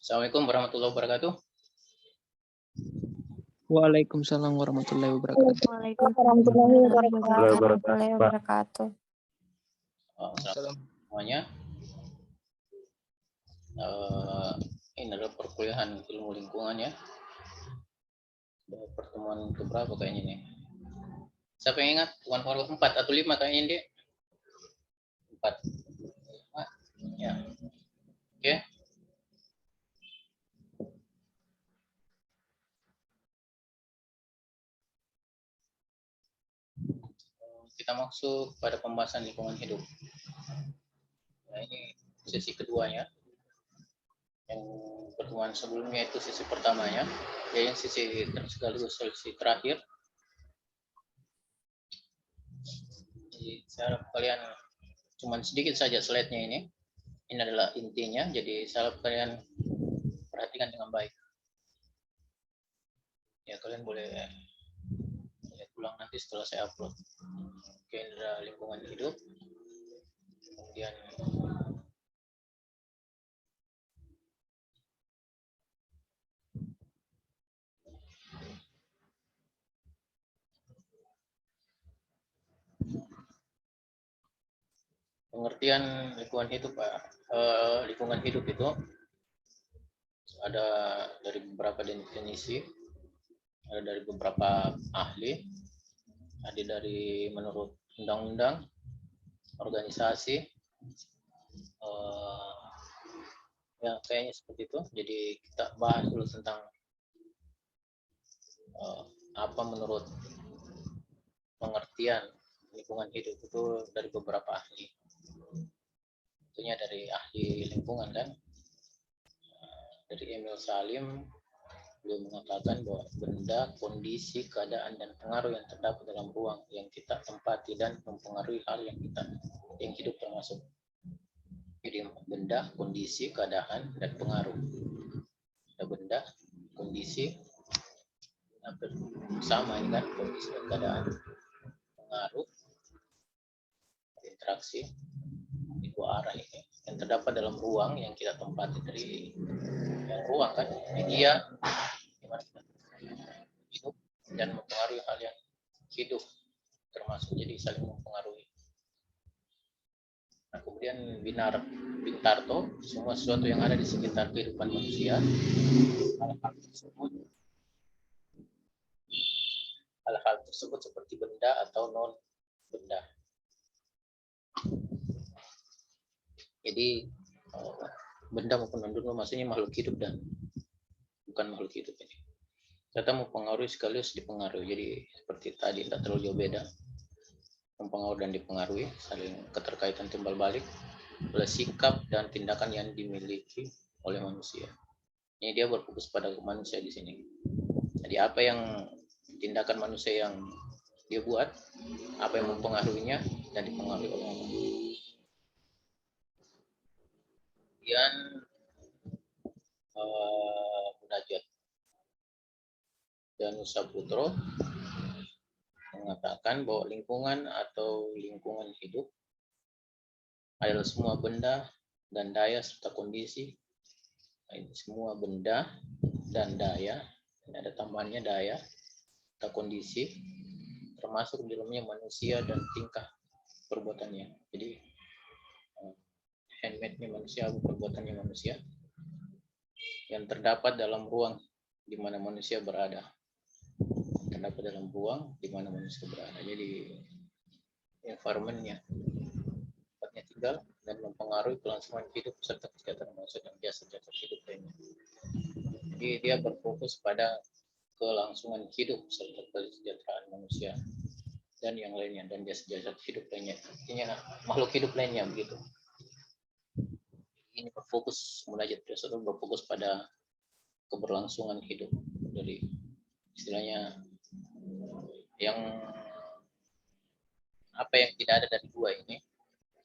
Assalamualaikum warahmatullahi wabarakatuh. Waalaikumsalam warahmatullahi wabarakatuh. Waalaikumsalam warahmatullahi wabarakatuh. Assalamualaikum semuanya. Ini adalah perkuliahan ilmu lingkungan ya. Pertemuan keberapa kayaknya nih? Siapa yang ingat? Bukan 4 atau 5 kayaknya dia? 4. Ya. Oke. Kita masuk pada pembahasan lingkungan hidup. Nah, ini sesi keduanya. Yang pertemuan sebelumnya itu sesi pertamanya, ya yang sesi sekaligus sesi terakhir. Jadi saya harap kalian cuman sedikit saja slide-nya ini. Ini adalah intinya, jadi saya harap kalian perhatikan dengan baik. Ya kalian boleh lihat ulang nanti setelah saya upload. Oke, ini adalah lingkungan hidup. Kemudian pengertian lingkungan hidup, lingkungan hidup itu ada dari beberapa definisi, ada dari beberapa ahli, ada dari menurut undang-undang, organisasi, ya kayaknya seperti itu. Jadi kita bahas dulu tentang apa menurut pengertian lingkungan hidup itu dari beberapa ahli. Tentunya dari ahli lingkungan kan, dari Emil Salim, beliau mengatakan bahwa benda, kondisi, keadaan, dan pengaruh yang terdapat dalam ruang yang kita tempati dan mempengaruhi hal yang hidup termasuk. Jadi benda, kondisi, keadaan, dan pengaruh. Ada benda, kondisi, sama ini kan, kondisi dan keadaan, pengaruh, interaksi, dua arah ini yang terdapat dalam ruang yang kita tempati. Dari yang ruang kan, media gimana kita hidup dan mempengaruhi hal yang hidup termasuk, jadi saling mempengaruhi. Nah, kemudian Bintarto, semua sesuatu yang ada di sekitar kehidupan manusia, hal-hal tersebut seperti benda atau non benda. Jadi benda maupun non benda maksudnya makhluk hidup dan bukan makhluk hidup ini. Kita mempengaruhi sekaligus dipengaruhi. Jadi seperti tadi tidak terlalu jauh beda. Mempengaruhi dan dipengaruhi, saling keterkaitan timbal balik oleh sikap dan tindakan yang dimiliki oleh manusia. Ini dia berfokus pada manusia di sini. Jadi apa yang tindakan manusia yang dia buat, apa yang mempengaruhinya dan dipengaruhi oleh manusia. Kemudian Munajat dan Saputro mengatakan bahwa lingkungan atau lingkungan hidup adalah semua benda dan daya serta kondisi. Ini semua benda dan daya, ini ada tambahannya daya serta kondisi, termasuk di dalamnya manusia dan tingkah perbuatannya. Jadi handmade-nya manusia, perbuatannya manusia yang terdapat dalam ruang di mana manusia berada. Terdapat dalam ruang di mana manusia berada. Jadi environment-nya, tempatnya tinggal dan mempengaruhi kelangsungan hidup serta kesejahteraan manusia dan jasa-jasa hidup lainnya. Jadi dia berfokus pada kelangsungan hidup serta kesejahteraan manusia dan yang lainnya dan jasa-jasa hidup lainnya. Artinya makhluk hidup lainnya begitu. Ini berfokus Munajat tersebut berfokus pada keberlangsungan hidup, dari istilahnya yang apa yang tidak ada dari dua ini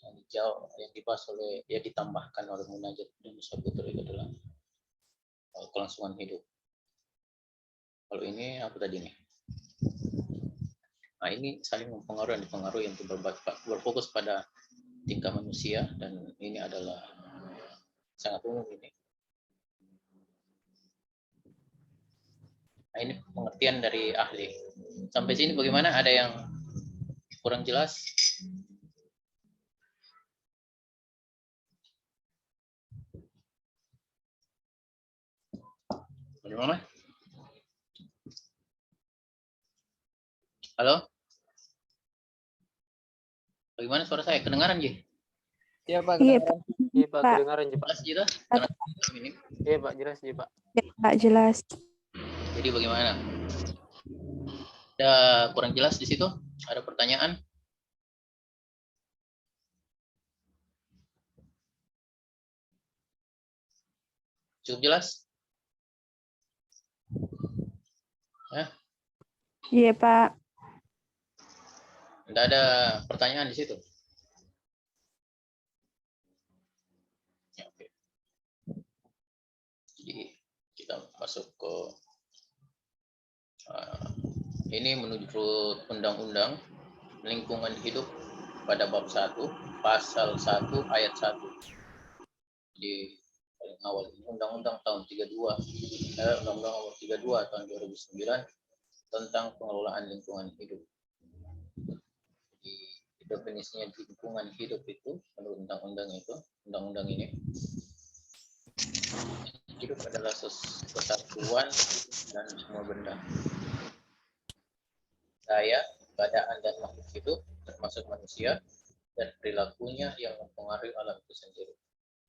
yang dijauh, yang dibahas oleh, dia ditambahkan oleh Munajat dan Saputro itu adalah kelangsungan hidup. Kalau ini apa tadi nih? Nah ini saling mempengaruhi dan dipengaruhi yang berfokus pada tingkah manusia, dan ini adalah sangat umum ini. Nah, ini pengertian dari ahli. Sampai sini bagaimana? Ada yang kurang jelas? Bagaimana? Halo? Bagaimana suara saya? Kedengaran, Ji? Iya Pak, Iya, kedengaran. Iya Pak, Pak. kedengaran Ji Pak. Jelas, Ji, toh? Karena ini. Iya Pak, jelas Ji Pak. Ya, Pak, jelas. Jadi bagaimana? Ada kurang jelas di situ? Ada pertanyaan? Cukup jelas? Ya, Iya, Pak. tidak ada pertanyaan di situ. Ya, oke. Jadi kita masuk ke ini menurut Undang-Undang Lingkungan Hidup pada bab 1, pasal 1 ayat 1. Jadi paling awal ini Undang-Undang tahun 32, Undang-Undang nomor 32 tahun 2009 tentang pengelolaan lingkungan hidup. Jadi definisinya lingkungan hidup itu menurut undang-undang itu, undang-undang ini, hidup adalah kesatuan dan semua benda, daya, keadaan dan makhluk hidup termasuk manusia dan perilakunya yang mempengaruhi alam itu sendiri,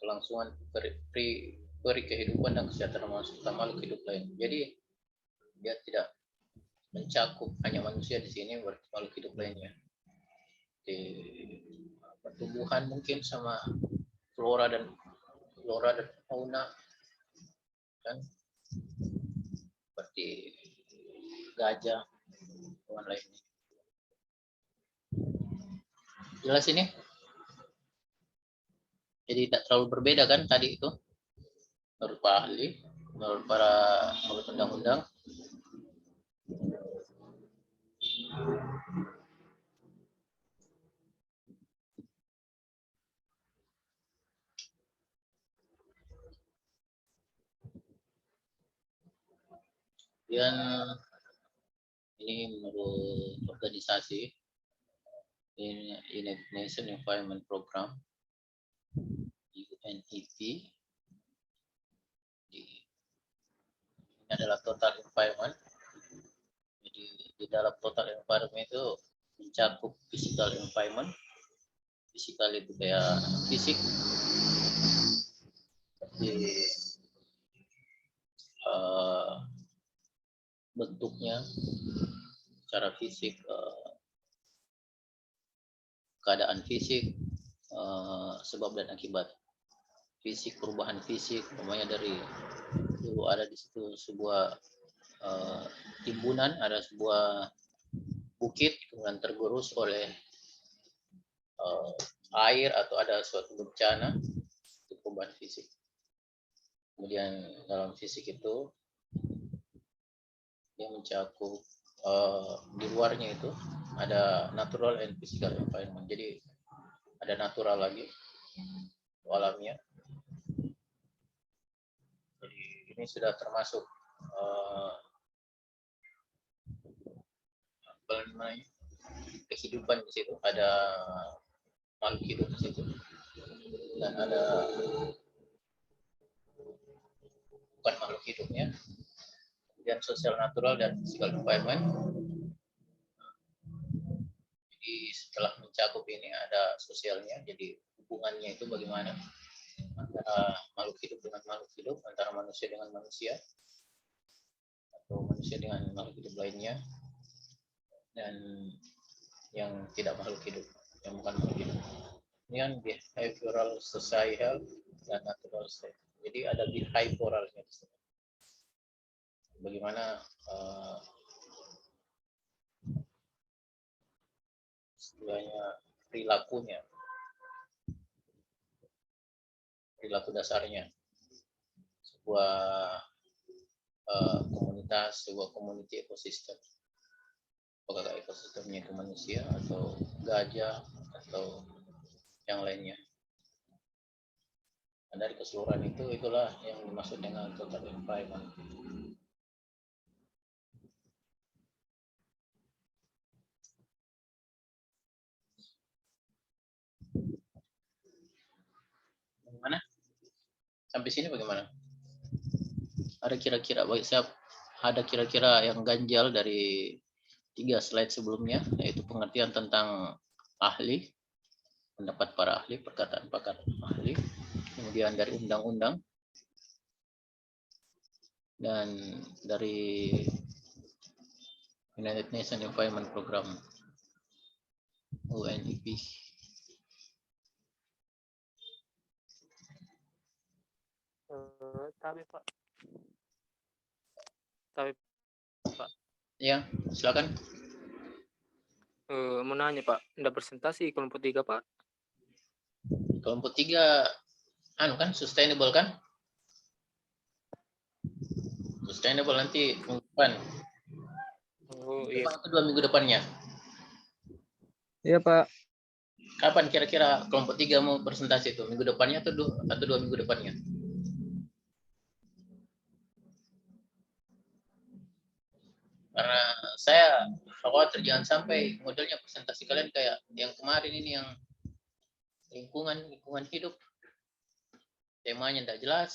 kelangsungan peri kehidupan dan kesejahteraan makhluk hidup lain. Jadi dia tidak mencakup hanya manusia di sini, berarti makhluk hidup lainnya. Di pertumbuhan mungkin sama flora dan fauna kan, seperti gajah dan lainnya. Jelas ini? Jadi tidak terlalu berbeda kan tadi itu menurut Pak ahli, menurut undang-undang. Dan ini menurut organisasi United Nations Environment Program UNEP. Ini adalah total environment. Jadi di dalam total environment itu mencakup physical environment. Physical itu kayak fisik, seperti bentuknya secara fisik, keadaan fisik, sebab dan akibat fisik, perubahan fisik, namanya dari dulu ada di situ sebuah timbunan, ada sebuah bukit kemudian tergerus oleh air atau ada suatu bencana, itu perubahan fisik. Kemudian dalam fisik itu dia mencakup di luarnya itu ada natural and physical environment. Jadi ada natural lagi, alamnya. Jadi ini sudah termasuk kehidupan di situ, ada makhluk hidup di situ, dan ada bukan makhluk hidupnya. Kemudian sosial natural dan physical environment. Jadi setelah mencakup ini ada sosialnya, jadi hubungannya itu bagaimana antara makhluk hidup dengan makhluk hidup, antara manusia dengan manusia, atau manusia dengan makhluk hidup lainnya, dan yang tidak makhluk hidup, yang bukan makhluk hidup. Ini kan behavioral, societal, dan natural state. Jadi ada behavioralnya di sini. Bagaimana istilahnya perilakunya, perilaku dasarnya sebuah komunitas, sebuah community ekosistem. Apakah ekosistemnya itu manusia atau gajah atau yang lainnya. Dan dari keseluruhan itu, itulah yang dimaksud dengan total environment. Sampai sini bagaimana? Ada kira-kira yang ganjal dari 3 slide sebelumnya, yaitu pengertian tentang ahli, pendapat para ahli, perkataan pakar ahli, kemudian dari undang-undang, dan dari United Nations Environment Program UNEP. Tapi Pak. Tapi Ya, silakan. mau nanya Pak, ada presentasi kelompok 3 Pak? Kelompok 3 kan sustainable kan? Sustainable nanti minggu depan. Oh iya. Itu 2 minggu depannya. Iya Pak. Kapan kira-kira kelompok 3 mau presentasi itu? Minggu depannya atau 2 minggu depannya? Karena saya khawatir jangan sampai modelnya presentasi kalian kayak yang kemarin ini, yang lingkungan hidup. Temanya tidak jelas,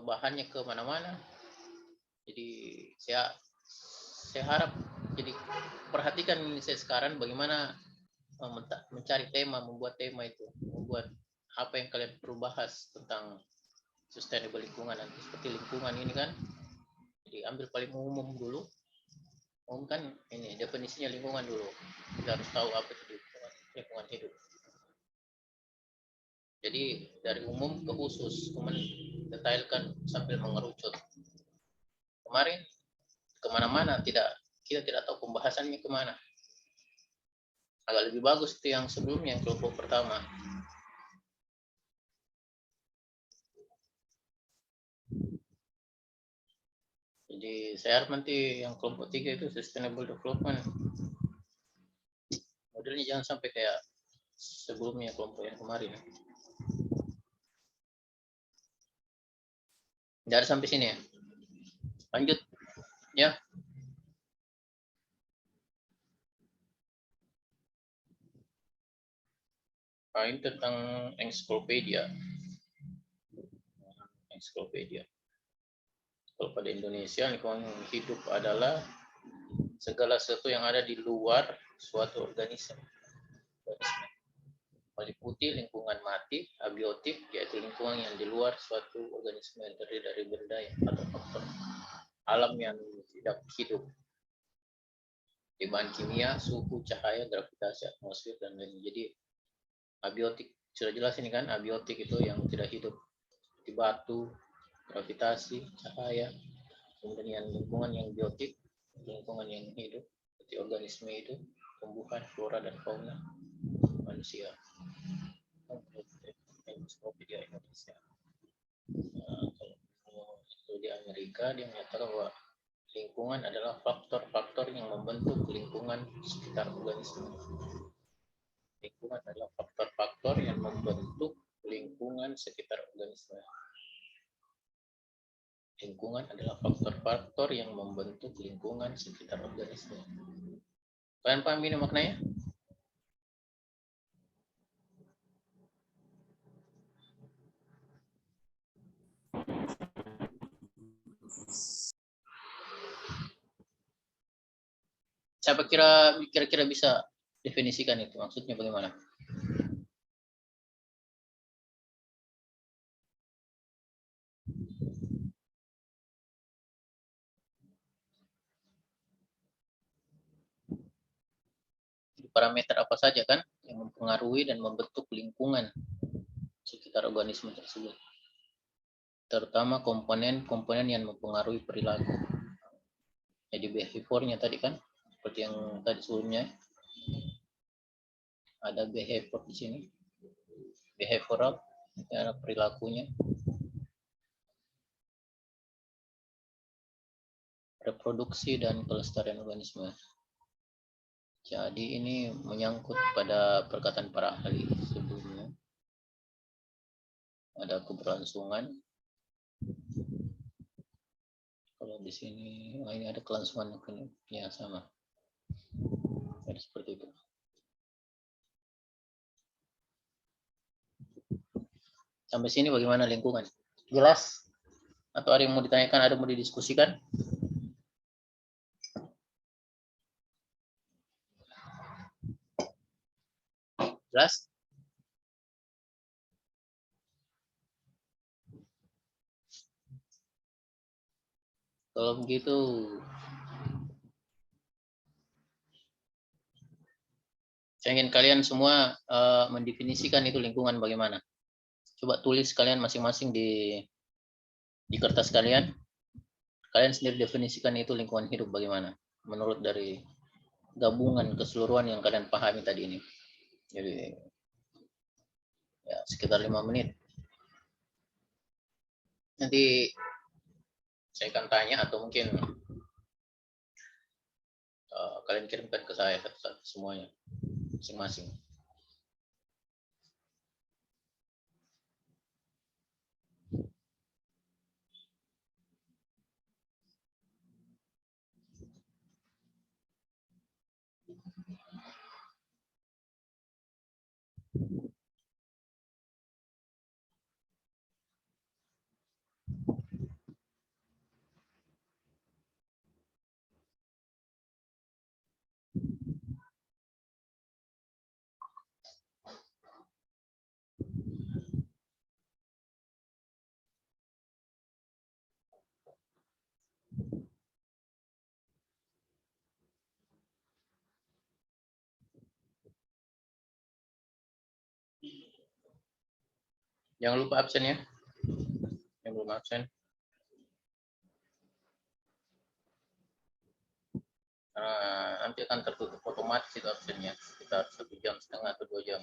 bahannya ke mana-mana. Jadi saya harap, jadi perhatikan ini saya sekarang bagaimana mencari tema, membuat tema itu, membuat apa yang kalian perlu bahas tentang sustainable lingkungan nanti. Seperti lingkungan ini kan, jadi ambil paling umum dulu. Umum kan ini definisinya lingkungan dulu. Kita harus tahu apa itu lingkungan hidup. Jadi dari umum ke khusus, kemudian detailkan sambil mengerucut. Kemarin kemana-mana kita tidak tahu pembahasannya kemana. Agak lebih bagus itu yang sebelumnya, yang kelompok pertama. Jadi saya harap nanti yang kelompok 3 itu sustainable development. Modelnya jangan sampai kayak sebelumnya kelompok yang kemarin. Dari sampai sini ya. Lanjut ya. Nah, ini tentang ensiklopedia. Kalau pada Indonesia, lingkungan hidup adalah segala sesuatu yang ada di luar suatu organisme. Meliputi lingkungan mati, abiotik, yaitu lingkungan yang di luar suatu organisme yang terdiri dari benda atau faktor alam yang tidak hidup. Di bahan kimia, suhu, cahaya, gravitasi, atmosfer, dan lain-lain. Jadi abiotik sudah jelas ini kan, abiotik itu yang tidak hidup. Di batu, gravitasi, cahaya, kemudian lingkungan yang biotik, lingkungan yang hidup, seperti organisme itu, tumbuhan, flora dan fauna, manusia. Ensiklopedia Indonesia. Kalau di Amerika dia menyatakan bahwa lingkungan adalah faktor-faktor yang membentuk lingkungan sekitar organisme. Lingkungan adalah faktor-faktor yang membentuk lingkungan sekitar organisme. Lingkungan adalah faktor-faktor yang membentuk lingkungan sekitar organisme. Kalian paham ini maknanya? Siapa kira-kira bisa definisikan itu? Maksudnya bagaimana? Parameter apa saja kan yang mempengaruhi dan membentuk lingkungan sekitar organisme tersebut? Terutama komponen-komponen yang mempengaruhi perilaku. Jadi behaviornya tadi kan, seperti yang tadi sebelumnya, ada behavior di sini, behavioral, ada perilakunya, reproduksi dan kelestarian organisme. Jadi ini menyangkut pada perkataan para ahli sebelumnya. Ada keberlangsungan. Kalau di sini, ini ada kelangsungan ya sama. Jadi seperti itu. Sampai sini bagaimana lingkungan? Jelas? Atau ada yang mau ditanyakan, ada yang mau didiskusikan? Jelas? Kalau begitu, saya ingin kalian semua mendefinisikan itu lingkungan bagaimana. Coba tulis kalian masing-masing di kertas kalian. Kalian sendiri definisikan itu lingkungan hidup bagaimana. Menurut dari gabungan keseluruhan yang kalian pahami tadi ini. Jadi ya, sekitar 5 menit. Nanti saya akan tanya atau mungkin kalian kirimkan ke saya satu-satu semuanya masing-masing. Jangan lupa absen ya. Yang belum absen. Nanti akan tertutup otomatis itu absennya. Sekitar 1,5 jam atau 2 jam.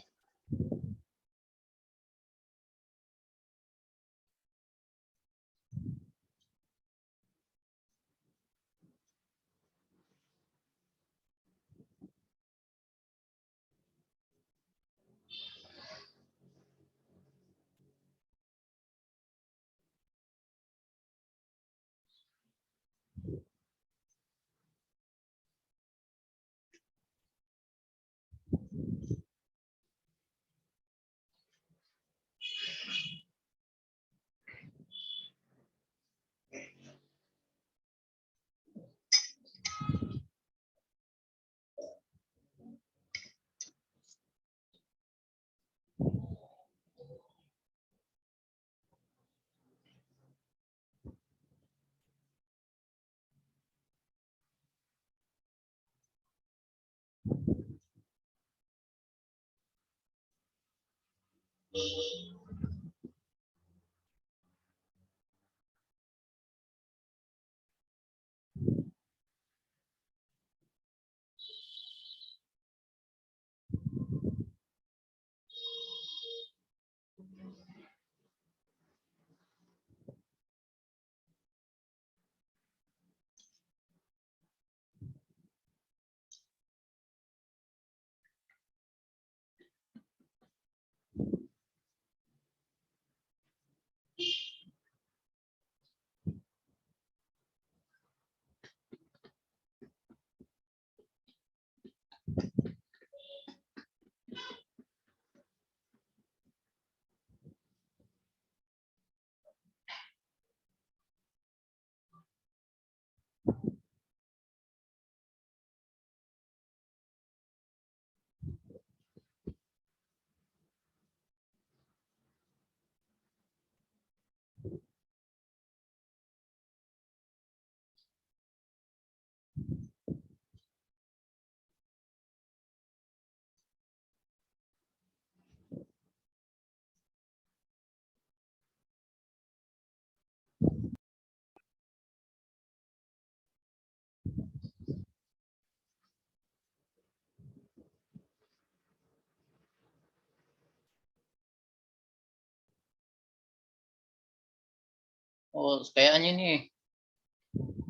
Oh, kayaknya nih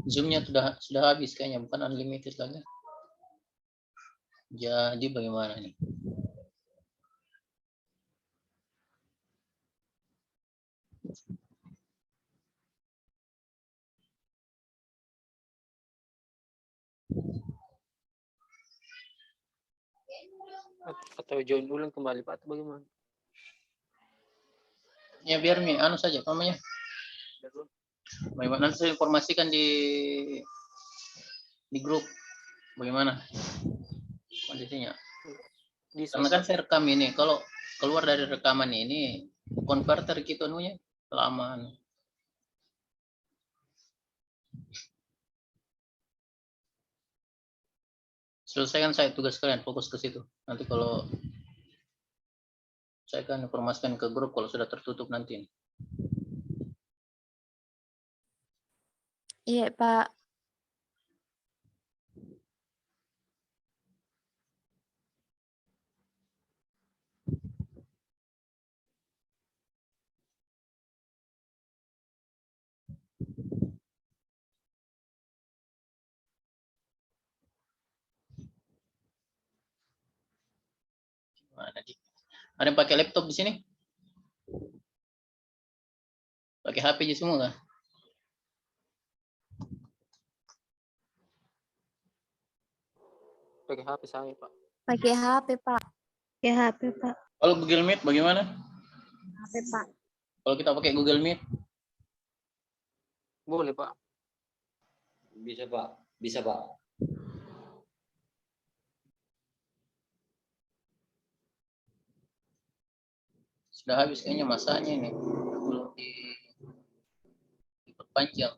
Zoom-nya sudah habis kayaknya, bukan unlimited lagi. Jadi bagaimana nih? Atau join ulang kembali Pak atau bagaimana? Ya biar mi anu saja apa namanya. Bagaimana nanti saya informasikan di grup bagaimana kondisinya. Bisa, Karena kan Pak. saya rekam ini, kalau keluar dari rekaman ini konverter gitu anunya lama. Selesaikan saya tugas kalian, fokus ke situ. Nanti kalau saya akan informasikan ke grup kalau sudah tertutup nanti. Iya, Pak. Ada yang pakai laptop di sini? Pakai HP aja semua kan? Pakai HP saya, Pak. Pakai HP, Pak. Pakai HP, Pak. Kalau Google Meet bagaimana? HP, Pak. Kalau kita pakai Google Meet? Boleh, Pak. Bisa Pak, bisa Pak. Sudah habis kayaknya masanya ini. Belum diperpanjang.